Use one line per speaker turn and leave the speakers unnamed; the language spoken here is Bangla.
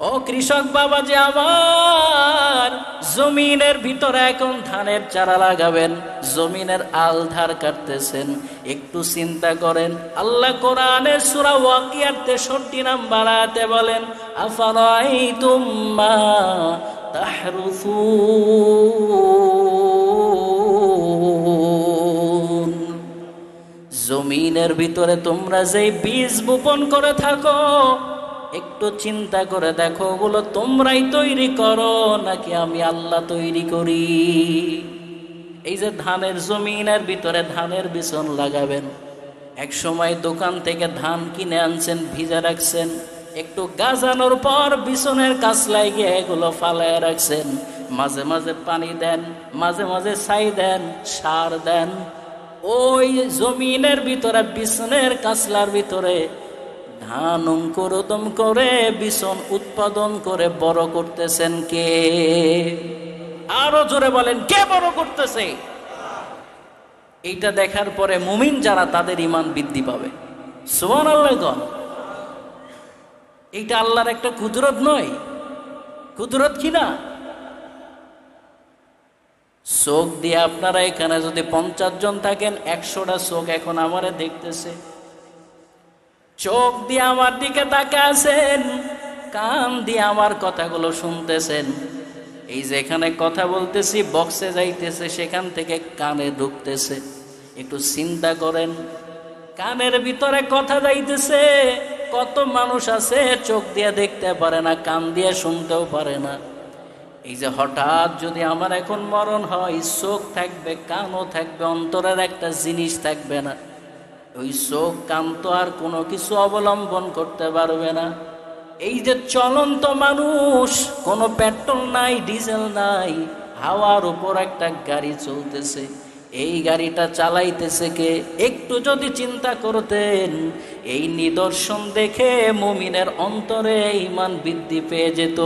ও কৃষক বাবা যে আমার, জমিনের ভিতরে এখন ধানের চারা লাগাবেন, জমিনের আল ধার কাটতেছেন, একটু চিন্তা করেন। আল্লাহ কোরআনের সূরা ওয়াকিয়ার 63 নাম্বার আয়াতে বলেন, আফারাইতুম মা তাহরুসুন, জমিনের ভিতরে তোমরা যেই বীজ বপন করে থাকো, একটু চিন্তা করে দেখো ওগুলো তোমরাই তৈরি করো নাকি আমি আল্লাহ তৈরি করি? এই যে ধানের জমিনের ভিতরে ধানের বিচন লাগাবেন, এক সময় দোকান থেকে ধান কিনে আনছেন, ভিজা রাখছেন, একটু গাজানোর পর বিচনের কাছলায় গিয়ে এগুলো ফালায় রাখছেন, মাঝে মাঝে পানি দেন, মাঝে মাঝে ছাই দেন, সার দেন। ওই জমিনের ভিতরে বিচনের কাছলার ভিতরে ধান অঙ্কুরোদম করে বিচন উৎপাদন করে বড় করতেছেন কে? আরো জোরে বলেন, কে বড় করতেছে? এইটা দেখার পরে মুমিন যারা, তাদের ঈমান বৃদ্ধি পাবে। সুবহানাল্লাহ। এইটা আল্লাহর একটা কুদরত নয়? কুদরত কি না? চোখ দিয়ে আপনারা এখানে যদি 50 জন থাকেন, 100টা চোখ এখন আমারে দেখতেছে, চোখ দিয়ে আমার দিকে তাকিয়ে আছেন, কান দিয়ে আমার কথাগুলো শুনতেছেন। এই যে এখানে কথা বলতেছি, বক্সে যাইতেছে, সেখান থেকে কানে ঢুকতেছে। একটু চিন্তা করেন, কানের ভিতরে কথা যাইতেছে। কত মানুষ আছে চোখ দিয়ে দেখতে পারে না, কান দিয়ে শুনতেও পারে না। এই যে হঠাৎ যদি আমার এখন মরণ হয়, চোখ থাকবে, কানও থাকবে, অন্তরের একটা জিনিস থাকবে না। ওই চোখ কান তো আর কোনো কিছু অবলম্বন করতে পারবে না। এই যে চলন্ত মানুষ, কোনো পেট্রোল নাই, ডিজেল নাই, হাওয়ার উপর একটা গাড়ি চলতেছে, এই গাড়িটা চালাইতেছে কে? একটু যদি চিন্তা করতেন, এই নিদর্শন দেখে মুমিনের অন্তরে ঈমান বৃদ্ধি পেয়ে যেত।